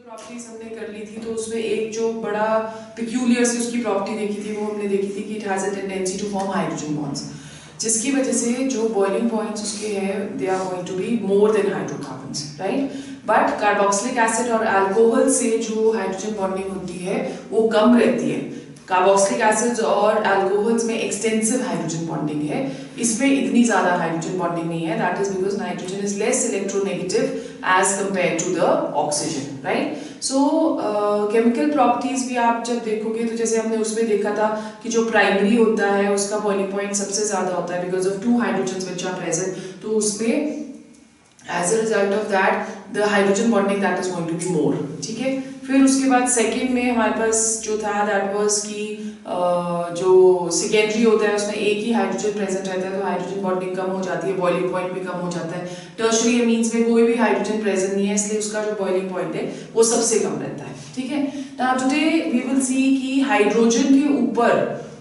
Properties हमने कर ली थी, तो उसमें एक जो बड़ा पिक्यूलियर सी उसकी प्रॉपर्टी देखी थी, वो हमने देखी थी कि it has a tendency to form hydrogen bonds, जिसकी वजह से जो बॉइलिंग पॉइंट्स उसके हैं they are going to be more than hydrocarbons, right. But carboxylic acid और अल्कोहल से जो हाइड्रोजन बॉन्डिंग होती है वो कम रहती है। कार्बोक्सिलिक एसिड्स और अल्कोहल्स में एक्सटेंसिव हाइड्रोजन बॉन्डिंग है, इसमें इतनी ज़्यादा हाइड्रोजन बॉन्डिंग नहीं है। That is because nitrogen is less electronegative as compare to the oxygen, right. So chemical properties भी आप जब देखोगे तो जैसे हमने उसमें देखा था कि जो प्राइमरी होता है उसका बॉइलिंग पॉइंट सबसे ज़्यादा होता है because of 2 hydrogens which are present, तो उसमें as a result of that the hydrogen bonding that is going to be more, ठीक है। फिर उसके बाद सेकेंड में हमारे पास जो था दैट वाज कि जो सेकेंडरी होता है उसमें एक ही हाइड्रोजन प्रेजेंट रहता है, तो हाइड्रोजन बॉन्डिंग कम हो जाती है, बॉइलिंग पॉइंट भी कम हो जाता है। टर्शरी एमीन्स में कोई भी हाइड्रोजन प्रेजेंट नहीं है, इसलिए उसका जो बॉइलिंग पॉइंट है वो सबसे कम रहता है, ठीक है। Now today we will see कि हाइड्रोजन के ऊपर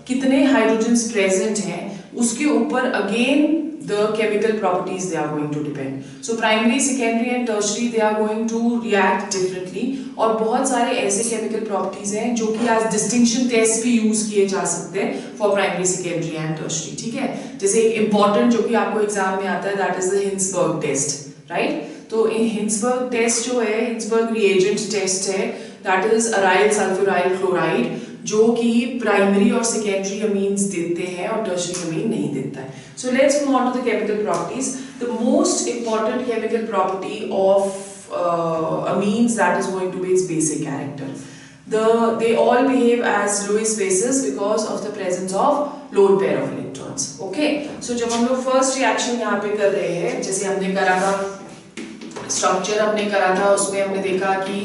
कितने हाइड्रोजन्स प्रेजेंट हैं, उसके ऊपर again the chemical properties they are going to depend. So primary, secondary and tertiary they are going to react differently. और बहुत सारे ऐसे chemical properties हैं जो कि as distinction test भी use किए जा सकते हैं for primary, secondary and tertiary, ठीक है। जैसे एक important जो कि आपको एग्जाम में आता है that is the Hinsberg test, right? तो in Hinsberg test जो है Hinsberg reagent test है that is aryl sulfuryl chloride, जो कि प्राइमरी और सेकेंडरी अमीन्स देते हैं और टर्शरी अमीन नहीं देता है। So let's move on to the chemical properties. The most important chemical property of amines that is going to be its basic character. They all behave as Lewis bases because of the presence of lone pair of electrons, okay? So जब हम लोग first reaction यहाँ पे कर रहे हैं, जैसे हमने करा था स्ट्रक्चर हमने करा था, उसमें हमने देखा कि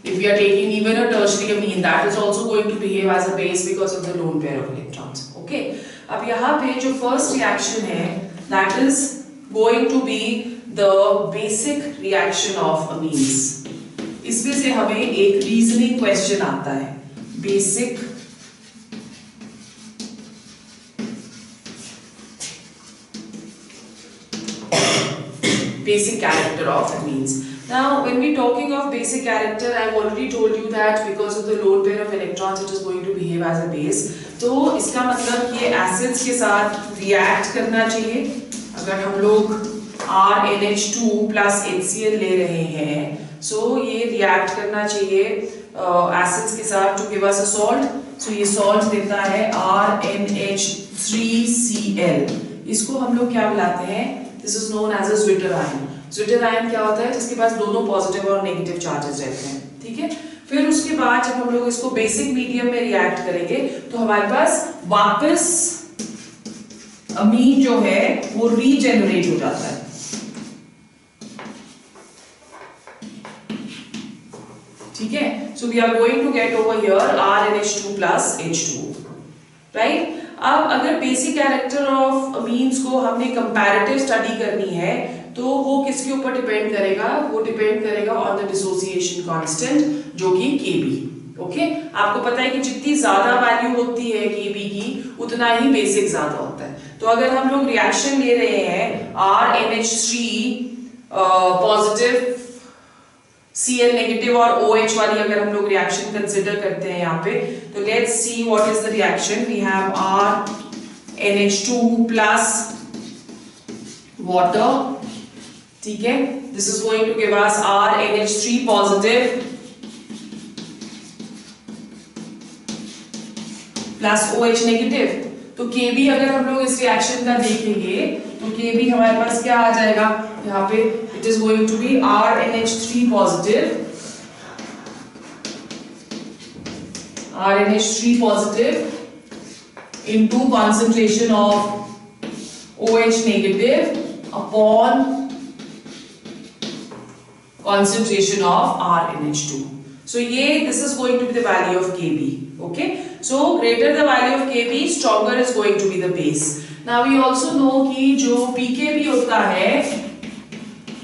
if we are taking even a tertiary amine, that is also going to behave as a base because of the lone pair of electrons, okay? अब यहाँ पे जो first reaction है that is going to be the basic reaction of amines. इसमें से हमें एक reasoning question आता है, basic character of amines. Now when we talking of basic character, I have already told you that because of the lone pair of electrons it is going to behave as a base. तो इसका मतलब ये acids के साथ react करना चाहिए। अगर हम लोग RNH2 plus HCl ले रहे हैं, so ये react करना चाहिए acids के साथ to give us a salt. So ये salt देता है RNH3Cl. इसको हम लोग क्या बुलाते हैं? This is known as a Zwitter ion. Zwitter ion क्या होता है? जिसके पास दोनों पॉजिटिव और नेगेटिव चार्जेस रहते हैं, ठीक है। फिर उसके बाद जब हम लोग इसको बेसिक मीडियम में रिएक्ट करेंगे तो हमारे पास वापस अमीन जो है वो रीजेनरेट हो जाता है, ठीक है। So we are going to get over here RNH2 plus H2O, right. अब अगर बेसिक कैरेक्टर ऑफ अमीन्स को हमने कंपैरेटिव स्टडी करनी है तो वो किसके ऊपर डिपेंड करेगा? वो डिपेंड करेगा ऑन द डिसोसिएशन कांस्टेंट जो कि Kb, ओके। आपको पता है कि जितनी ज्यादा वैल्यू होती है Kb की उतना ही बेसिक ज्यादा होता है। तो अगर हम लोग रिएक्शन ले रहे हैं RNH3 पॉजिटिव Cl नेगेटिव और OH वाली अगर हम लोग रिएक्शन कंसिडर करते हैं यहाँ पे, तो let's see what is the reaction. We have RNH2 plus water, ठीक है। This is going to give us RNH3 positive plus OH negative. तो Kb अगर हम लोग इस रिएक्शन का देखेंगे तो Kb हमारे पास क्या आ जाएगा यहाँ पे? It is going to be RNH3 positive into concentration of OH negative upon concentration of RNH2. So this is going to be the value of Kb, okay? So greater the value of Kb, stronger is going to be the base. Now we also know कि जो pKb होता है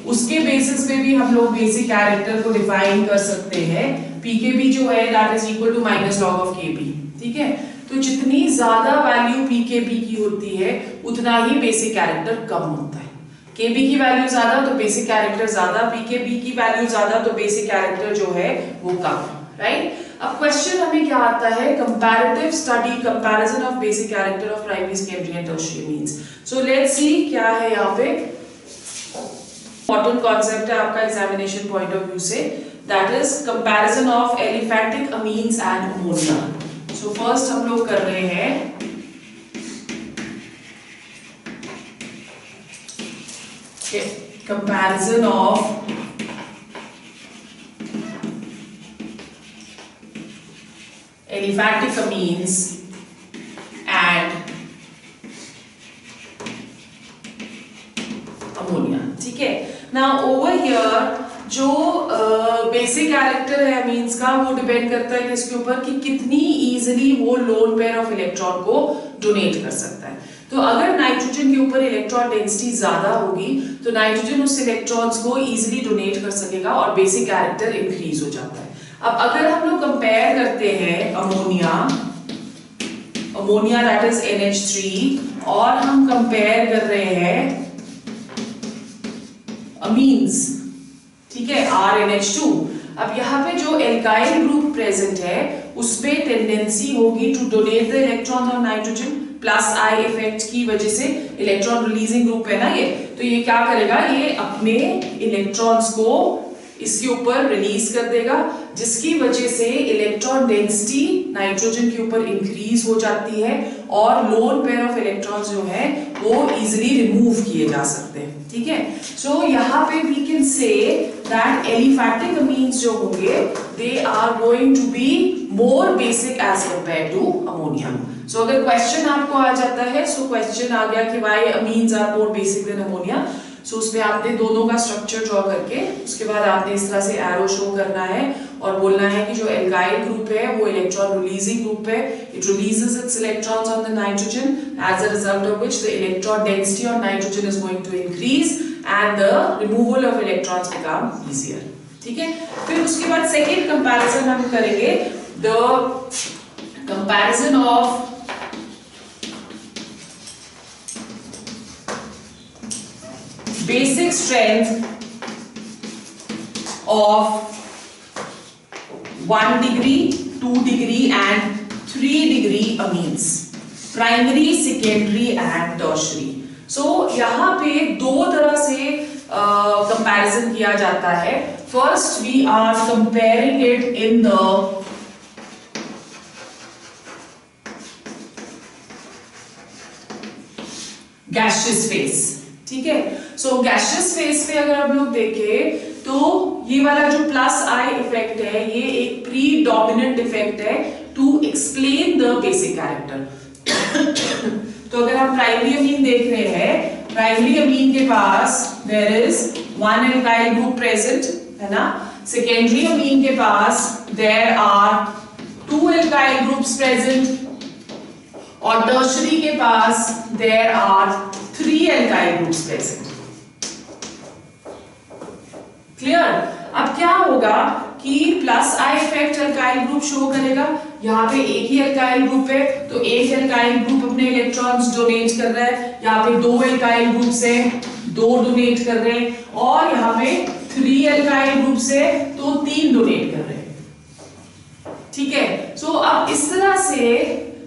उसके basis पे भी हम लोग basic character को डिफाइन कर सकते हैं। pKb जो है that is equal to minus log of Kb, ठीक है। तो जितनी ज्यादा वैल्यू pKb की होती है उतना ही बेसिक कैरेक्टर कम होता है। Kb की वैल्यू ज्यादा तो बेसिक कैरेक्टर ज्यादा, pKb की वैल्यू ज्यादा तो बेसिक कैरेक्टर जो है वो कम, राइट। अब क्वेश्चन हमें क्या आता है, comparative study, comparison of basic character of primary, secondary and tertiary means. So let's सी क्या है यहाँ पे। इंपॉर्टेंट कॉन्सेप्ट है आपका एग्जामिनेशन पॉइंट ऑफ व्यू से, that is comparison of aliphatic amines and ammonia. So first हम लोग कर रहे हैं comparison of aliphatic amines and ammonia, ठीक है। Now over here जो बेसिक कैरेक्टर है अमीन्स का वो डिपेंड करता है किसके ऊपर, कि कितनी इजीली वो लोन पेयर ऑफ इलेक्ट्रॉन को डोनेट कर सकता है। तो अगर नाइट्रोजन के ऊपर इलेक्ट्रॉन डेंसिटी ज्यादा होगी तो नाइट्रोजन उस इलेक्ट्रॉन्स को इजीली डोनेट कर सकेगा और बेसिक कैरेक्टर इंक्रीज हो जाता है। अब अगर हम लोग कंपेयर करते हैं ammonia, ammonia that is NH3, और हम कंपेयर कर रहे हैं अमीन्स, ठीक है, RNH2। अब यहाँ पे जो एल्काइल ग्रुप प्रेजेंट है उसपे टेंडेंसी होगी to donate the electron on nitrogen, plus I effect की वजह से इलेक्ट्रॉन रिलीजिंग ग्रुप है ना ये, तो ये क्या करेगा, ये अपने इलेक्ट्रॉन्स को इसके ऊपर रिलीज कर देगा, जिसकी वजह से इलेक्ट्रॉन डेंसिटी नाइट्रोजन के ऊपर इंक्रीज हो जाती है और लोन पेयर ऑफ इलेक्ट्रॉन्स जो है वो इजीली रिमूव किए जा सकते हैं, ठीक है। सो यहाँ पे we can say that aliphatic amines जो होंगे they are going to be more basic as compare to ammonia. So अगर क्वेश्चन आपको आ जाता है, सो क्वेश्चन आ गया कि why amines are more basic than ammonia, so उसमें आपने दोनों का स्ट्रक्चर ड्रॉ करके उसके बाद आपने इस तरह से एरो शो करना है और बोलना है कि जो एल्काइल ग्रुप है वो इलेक्ट्रॉन रिलीजिंग ग्रुप है, it releases its electrons on the nitrogen, as a result of which the electron density on nitrogen is going to increase and the removal of electrons become easier, ठीक है। फिर उसके बाद second comparison हम करेंगे, the comparison of basic strength of 1 degree, 2 degree and 3 degree amines, primary, secondary and tertiary। so यहाँ पे दो तरह से comparison किया जाता है। first we are comparing it in the gaseous phase, ठीक है। सो गैसियस फेज पे अगर हम लोग देखें तो ये वाला जो प्लस आई इफेक्ट है ये एक प्री डोमिनेंट इफेक्ट है to explain the basic character. तो अगर हम प्राइमरी अमीन देख रहे हैं, प्राइमरी अमीन के पास there is one alkyl group present, है ना। सेकेंडरी अमीन के पास there are 2 alkyl groups present और टर्शियरी के पास there are 3 alkyl groups present. Clear. अब क्या होगा कि plus I effect alkyl group show करेगा, यहाँ पे एक ही एल्काइल ग्रुप है तो एक एल्काइल ग्रुप अपने इलेक्ट्रॉन्स डोनेट कर रहा है, यहाँ पे 2 एल्काइल ग्रुप से 2 डोनेट कर रहे हैं और यहाँ पे 3 एल्काइल ग्रुप से तो 3 डोनेट कर रहे हैं, ठीक है। सो अब इस तरह से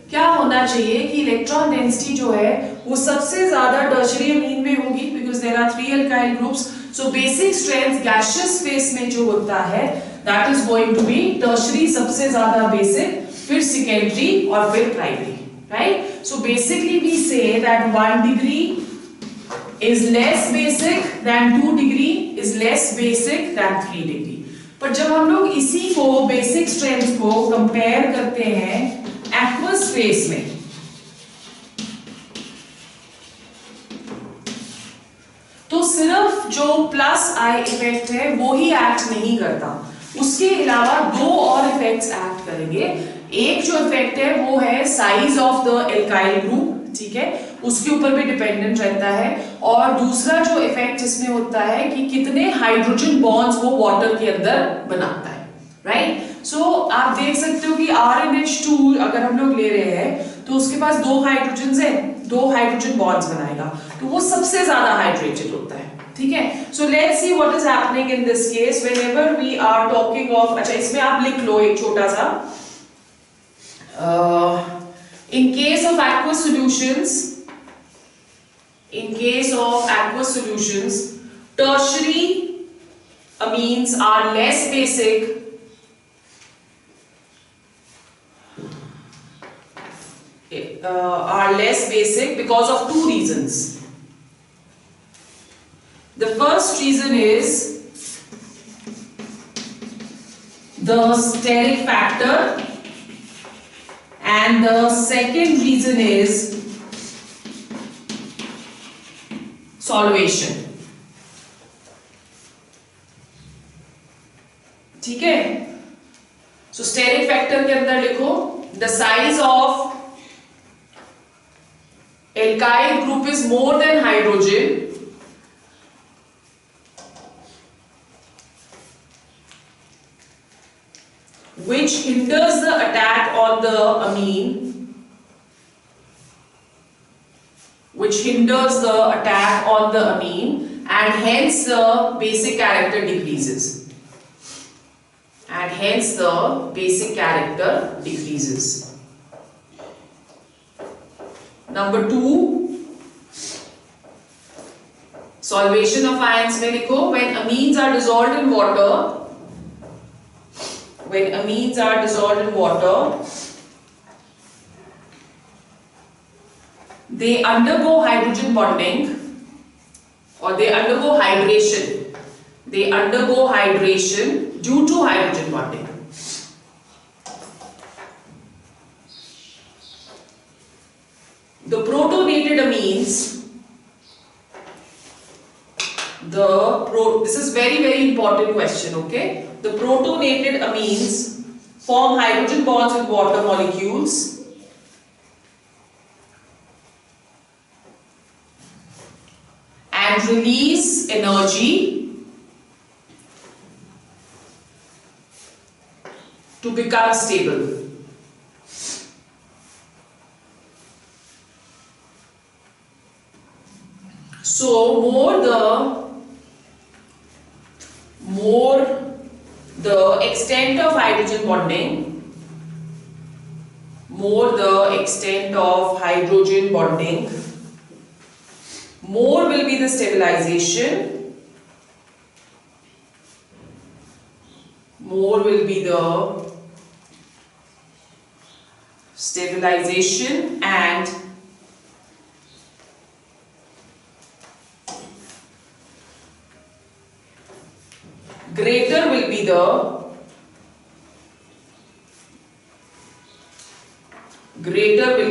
क्या होना चाहिए कि इलेक्ट्रॉन डेंसिटी जो है वो सबसे ज्यादा टर्शियरी अमीन में होगी, because there are 3 alkyl groups. So basic strength gaseous phase में जो होता है that is going to be tertiary सबसे ज्यादा बेसिक, फिर सेकेंडरी और फिर primary, right. So basically we say that 1 degree is less basic than 2 degree is less basic than 3 degree. पर जब हम लोग इसी को बेसिक स्ट्रेंथ को कंपेयर करते हैं एक्वस फेज में, तो सिर्फ जो प्लस आई इफेक्ट है वो ही एक्ट नहीं करता, उसके अलावा 2 और इफेक्ट्स एक्ट करेंगे। एक जो इफेक्ट है वो है size of the alkyl group, ठीक है, उसके ऊपर भी डिपेंडेंट रहता है। और दूसरा जो इफेक्ट इसमें होता है कि कितने हाइड्रोजन बॉन्ड्स वो वाटर के अंदर बनाता है, राइट। सो आप देख सकते हो कि RNH2 अगर हम लोग ले रहे हैं तो उसके पास 2 हाइड्रोजन है, 2 हाइड्रोजन बॉन्ड्स बनाएगा, तो वो सबसे ज्यादा हाइड्रेटेड होता है, ठीक है। So let's see what is happening in this case whenever we are talking of, अच्छा इसमें आप लिख लो एक छोटा सा, in case of aqueous solutions, tertiary amines are less basic because of 2 reasons. The first reason is the steric factor, and the second reason is solvation. ठीक है, सो steric factor के अंदर लिखो the size of alkyl group is more than hydrogen, which hinders the attack on the amine, and hence the basic character decreases. Number 2, solvation of ions में लिखो when amines are dissolved in water, they undergo hydrogen bonding, or they undergo hydration due to hydrogen bonding. The protonated amines, this is very important question, okay? The protonated amines form hydrogen bonds with water molecules and release energy to become stable. So more the extent of hydrogen bonding, more will be the stabilization, and greater will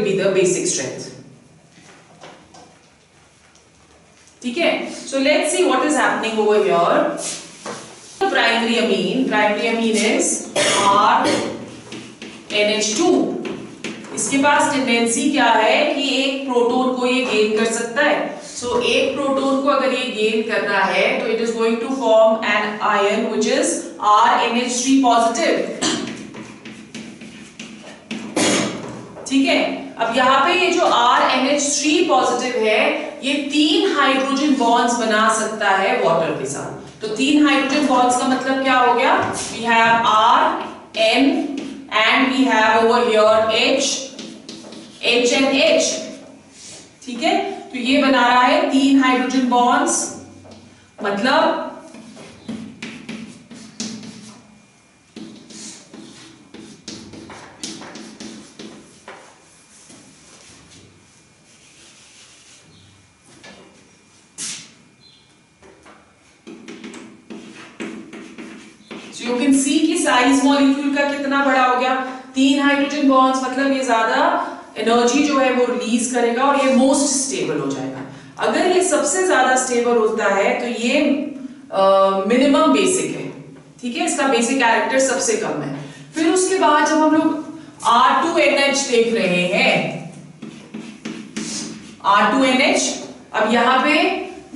be the basic strength. ठीक है, so let's see what is happening over here. Primary amine is RNH2. इसके पास tendency क्या है कि एक proton को ये gain कर सकता है, सो एक प्रोटॉन को अगर ये गेन करना है तो it is going to form an anion which is RNH3 positive, ठीक है। अब यहाँ पे ये जो RNH3 पॉजिटिव है ये 3 हाइड्रोजन बॉन्ड्स बना सकता है वाटर के साथ, तो 3 हाइड्रोजन बॉन्ड्स का मतलब क्या हो गया, we have RN and we have over here H and H, ठीक है। तो ये बना रहा है 3 हाइड्रोजन बॉन्ड्स, मतलब यू कैन सी कि साइज मॉलिक्यूल का कितना बड़ा हो गया, 3 हाइड्रोजन बॉन्ड्स, मतलब ये ज्यादा एनर्जी जो है वो रिलीज करेगा और ये मोस्ट स्टेबल हो जाएगा। अगर ये सबसे ज्यादा स्टेबल होता है तो ये मिनिमम बेसिक है, ठीक है, इसका बेसिक कैरेक्टर सबसे कम है। फिर उसके बाद जब हम लोग R2NH देख रहे हैं, R2NH, अब यहाँ पे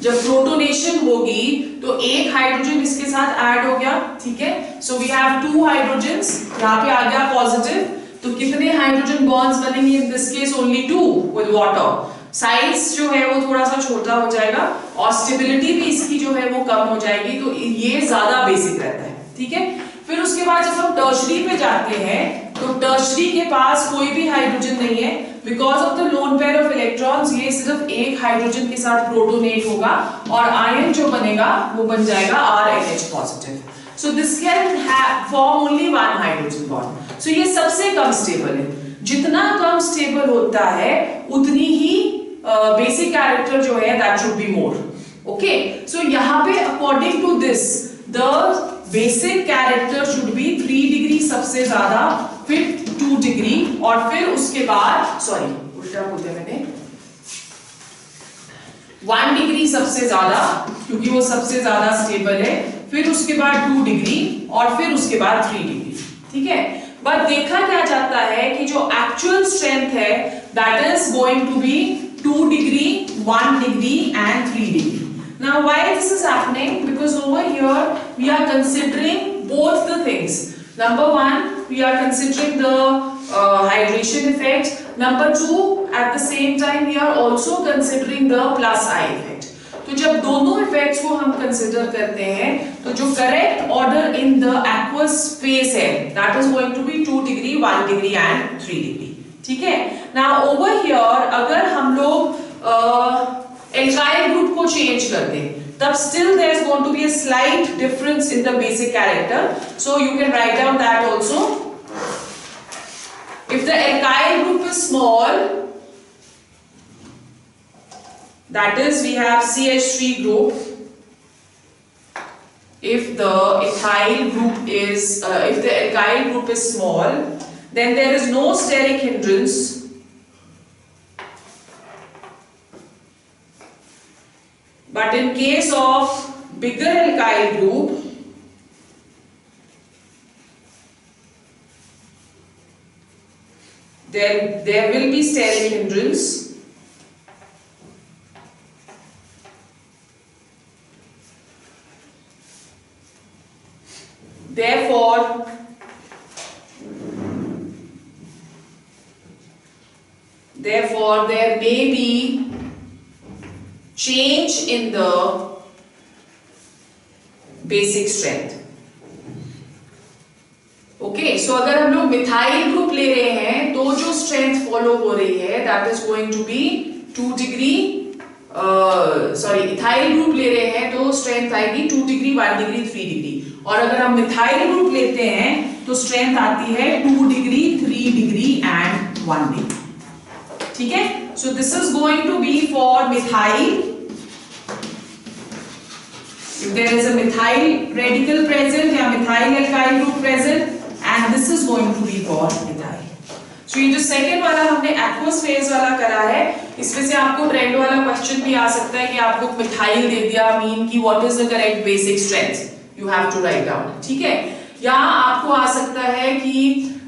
जब प्रोटोनेशन होगी तो एक हाइड्रोजन इसके साथ ऐड हो गया, ठीक है, सो वी हैव 2 हाइड्रोजन्स, यहाँ पे आ गया पॉजिटिव, तो कितने हाइड्रोजन बॉन्ड्स बनेंगे, इन this case only 2 with water, size जो है वो थोड़ा सा छोटा हो जाएगा और स्टेबिलिटी भी इसकी जो है वो कम हो जाएगी, तो ये ज्यादा बेसिक रहता है, ठीक है। फिर उसके बाद जब हम टर्शरी पे जाते हैं तो टर्शरी के पास कोई भी हाइड्रोजन नहीं है, because of the lone pair of electrons ये सिर्फ एक हाइड्रोजन के साथ प्रोटोनेट होगा और आयन जो बनेगा वो बन जाएगा RNH positive. So this can form only one hydrogen bond. So ये सबसे कम स्टेबल है, जितना कम स्टेबल होता है उतनी ही बेसिक कैरेक्टर जो है that should be more. Okay, so यहाँ पे according to this the basic character should be 3 degree सबसे ज्यादा, फिर 2 डिग्री और फिर उसके बाद सॉरी उल्टा बोल दिया मैंने, 1 डिग्री सबसे ज्यादा क्योंकि वो सबसे ज्यादा स्टेबल है, फिर उसके बाद 2 डिग्री और फिर उसके बाद 3 डिग्री, ठीक है। बट देखा क्या जाता है कि जो एक्चुअल स्ट्रेंथ है that is going to be 2 degree, 1 degree and 3 degree. Now why this is happening? Because over here we are considering both the things. Number one, we are considering the hydration effect. Number two, at the same time we are also considering the plus I effect. तो जब दोनों effects को हम consider करते हैं तो जो correct order in the aqueous phase है that is going to be 2 degree, 1 degree and 3 degree, ठीक है। नाउ ओवर हियर अगर हम लोग एल्काइल ग्रुप को चेंज कर दें तब still there is going to be a slight difference in the basic character, so you can write down that also. If the alkyl group is small, that is we have CH3 group. If the ethyl group is if the alkyl group is small, then there is no steric hindrance. But in case of bigger alkyl group, there will be steric hindrance. Therefore, there may be change in the basic strength. Okay, so अगर हम लोग methyl group ले रहे हैं तो जो strength follow हो रही है that is going to be 2 degree, sorry ethyl group ले रहे हैं तो स्ट्रेंथ आएगी 2 डिग्री, 1 डिग्री, 3 डिग्री, और अगर हम मिथाइल ग्रुप लेते हैं तो स्ट्रेंथ आती है 2 डिग्री, 3 डिग्री एंड 1 डिग्री, ठीक है। So this is going to be for methyl. If there is a methyl radical present या methyl alkyl group present, and this is going to be for methyl. So ये जो second वाला हमने aqueous phase वाला करा है, इसमें से आपको ट्रेंड वाला क्वेश्चन भी आ सकता है कि आपको मिथाइल दे दिया, मीन की what is the correct basic strength, you have to write down, ठीक है। या आपको आ सकता है कि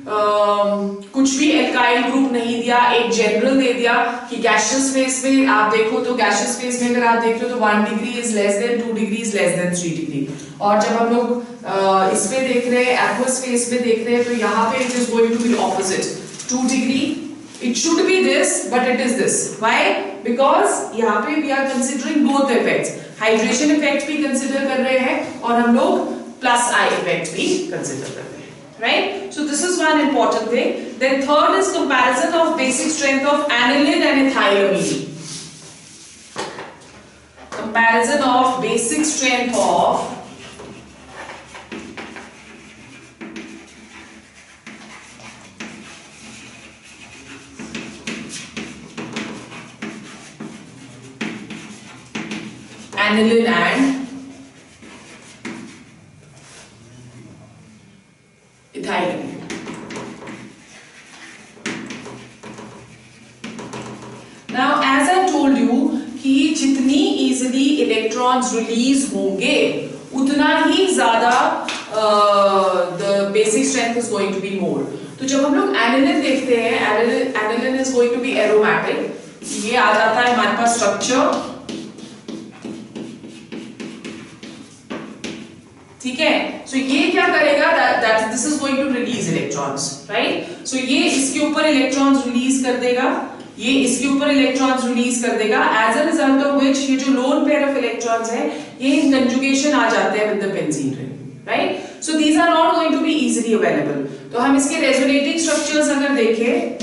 कुछ भी एल्काइल ग्रुप नहीं दिया, एक जनरल दे दिया कि गैसियस फेज में आप देखो तो गैसियस फेज में अगर आप देख रहे हो तो 1 degree is less than 2 degree is less than 3 degree, और जब हम लोग इसमें देख रहे हैं एक्वस फेज में देख रहे हैं तो यहाँ पे it is going to be opposite 2 degree, it should be this but it is this, why? Because यहाँ पे we are considering both effects, hydration effect भी कंसिडर कर रहे हैं और हम लोग प्लस आई इफेक्ट भी कंसिडर कर रहे हैं, right? So this is one important thing. Then third is comparison of basic strength of aniline and ethylamine. Comparison of basic strength of aniline and ethylamine. Now as I told you कि जितनी easily electrons release होंगे उतना ही ज्यादा the basic strength is going to be more. तो जब हम लोग aniline देखते हैं, aniline is going to be aromatic, ये आ जाता है हमारे पास स्ट्रक्चर, ठीक है। सो ये क्या करेगा, that this is going to release electrons, right. So ये इसके ऊपर इलेक्ट्रॉन्स रिलीज कर देगा, ये इसके ऊपर इलेक्ट्रॉन्स रिलीज कर देगा, as a result of which ये जो लोन पेयर ऑफ इलेक्ट्रॉन्स है ये इन कंजुगेशन आ जाते हैं with the benzene ring, right? So these are not going to be easily available. तो हम इसके रेजोनेटिंग स्ट्रक्चर्स अगर देखें,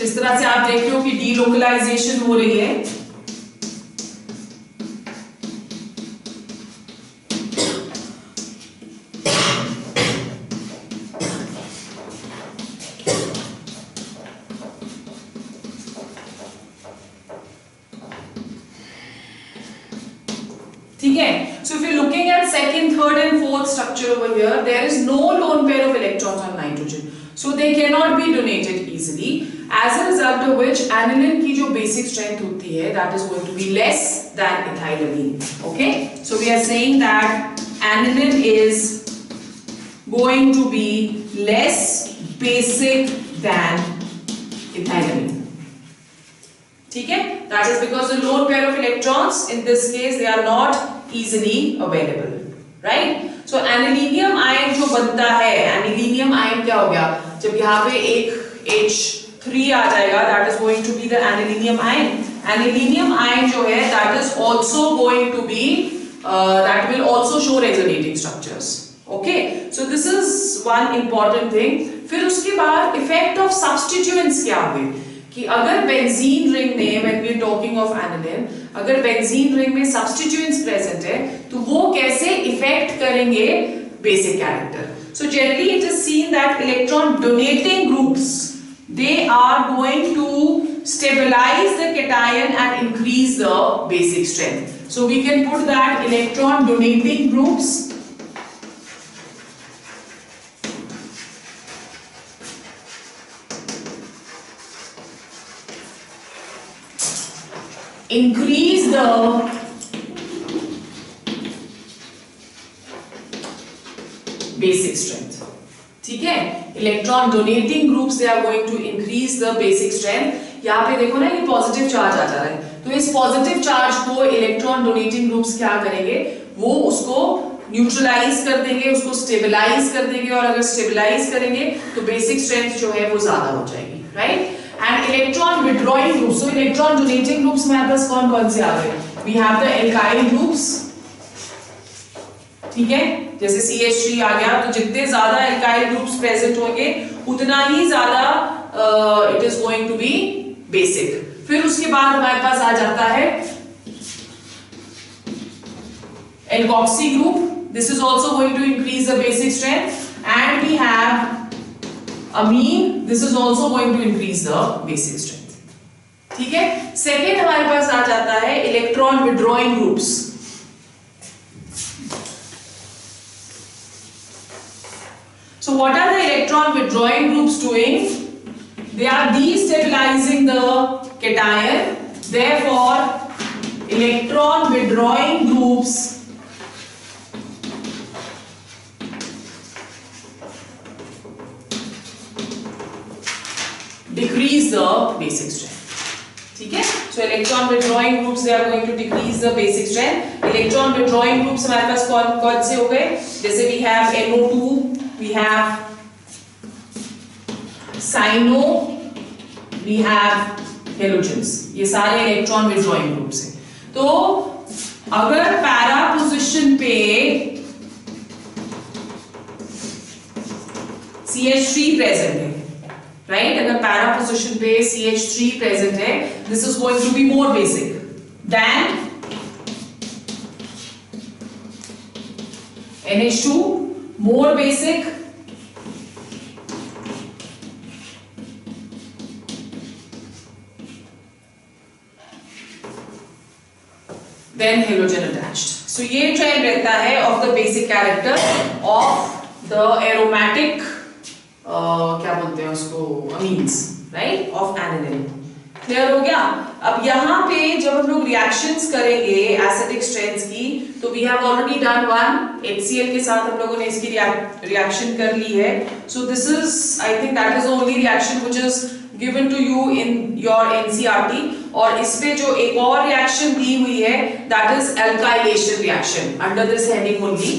इस तरह से आप देख रहे हो कि डीलोकलाइजेशन हो रही है। ठीक है, so if you're looking at second, third and fourth structure over here, there is no lone pair of electrons on nitrogen, so they cannot be donated easily, as a result of which aniline की जो basic strength होती है that is going to be less than ethylamine. Okay, so we are saying that aniline is going to be less basic than ethylamine. ठीक है, that is because the lone pair of electrons in this case they are not easily available, right? So anilinium ion जो बनता है, anilinium ion क्या हो गया, जब यहाँ पे एक H3 आ जाएगा, that is going to be the anilinium ion. Anilinium ion जो है that is also going to be that will also show resonating structures. Okay, so this is one important thing. फिर उसके बाद effect of substituents क्या हुए कि अगर benzene ring में, when we are talking of aniline, अगर बेंजीन रिंग में substituents present है तो वो कैसे इफेक्ट करेंगे basic character. So generally it is seen that electron donating groups they are going to stabilize the cation and increase the basic strength. So we can put that electron donating groups increase the basic strength. ठीक है, electron donating groups they are going to increase the basic strength. यहाँ पे देखो ना ये positive charge आ जा रहा है, तो इस पॉजिटिव चार्ज को इलेक्ट्रॉन डोनेटिंग ग्रुप्स क्या करेंगे, वो उसको न्यूट्रलाइज कर देंगे, उसको स्टेबलाइज कर देंगे, और अगर स्टेबलाइज करेंगे तो बेसिक स्ट्रेंथ जो है वो ज्यादा हो जाएगी, right? And electron withdrawing groups, so electron donating groups में आपके पास कौन से आ गए? We have the alkyl groups, ठीक है, जैसे CH3 आ गया, तो जितने ज्यादा alkyl groups present होंगे उतना ही ज्यादा it is going to be basic. फिर उसके बाद हमारे पास आ जाता है alkoxy group, this is also going to increase the basic strength, and we have amine, this is also going to increase the basic strength. ठीक है, सेकेंड हमारे पास आ जाता है electron withdrawing groups. So what are the electron withdrawing groups doing? They are destabilizing the cation, therefore electron withdrawing groups decrease the basic strength. ठीक है, so electron withdrawing groups they are going to decrease the basic strength. electron withdrawing groups हमारे पास कौन कौन से हो गए, जैसे we have NO2, we have cyano, we have halogens, ये सारे electron withdrawing groups हैं. तो अगर पैरा पोजीशन पे CH3 प्रेजेंट है, राइट, अगर पैरा पोजीशन पे CH3 प्रेजेंट है, this is going to be more basic than NH2, more basic than halogen attached. So ये ट्रेंड रहता है of the basic character of the aromatic क्या बोलते हैं उसको, amines, right, of aniline. Clear हो गया? अब यहाँ पे जब हम लोग रिएक्शंस करेंगे एसिडिक स्ट्रेंथ्स की, तो we have already done one HCl के साथ हम लोगों ने इसकी रिएक्शन कर ली है. So this is, I think that is the only reaction which is given to you in your NCERT. और इस पे जो एक और रिएक्शन दी हुई है that is alkylation reaction under this heading only.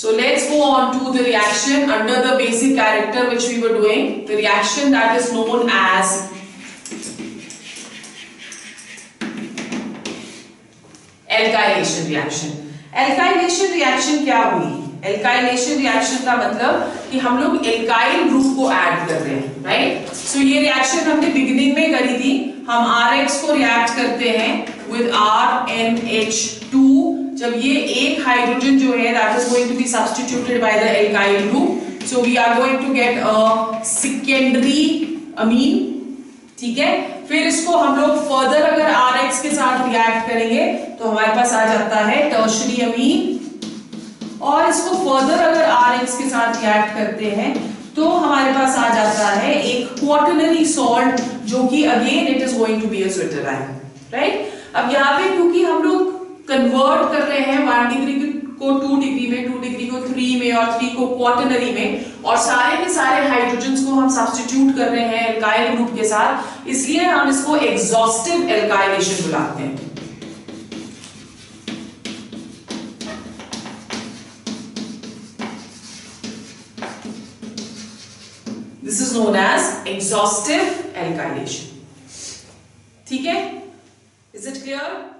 So let's go on to the reaction under the basic character which we were doing. The reaction that is known as alkylation reaction. Alkylation reaction क्या हुई? Alkylation reaction का मतलब कि हम लोग alkyl group को add कर रहे हैं, right? So ये reaction हमने beginning में करी थी. हम RX को react करते हैं with RNH2. जब ये एक हाइड्रोजन जो है that is going to be substituted by the alkyl group, so we are going to get a secondary amine. ठीक है, फिर इसको हम लोग फर्दर अगर RX के साथ रिएक्ट करेंगे तो हमारे पास आ जाता है टर्शरी अमीन. और इसको फर्दर अगर RX के साथ रिएक्ट करते हैं तो हमारे पास आ जाता है एक क्वाटरनरी सॉल्ट जो कि again it is going to be a zwitterion, right. अब यहाँ पे क्योंकि हम लोग कन्वर्ट कर रहे हैं 1 डिग्री को 2 डिग्री में, 2 डिग्री को 3 में और 3 को क्वाटरनरी में, और सारे के सारे हाइड्रोजन्स को हम सब्स्टिट्यूट कर रहे हैं एल्काइल ग्रुप के साथ, इसलिए हम इसको एग्जॉस्टिव एल्काइलेशन बुलाते हैं. This is known as exhaustive alkylation. ठीक है, इज इट क्लियर?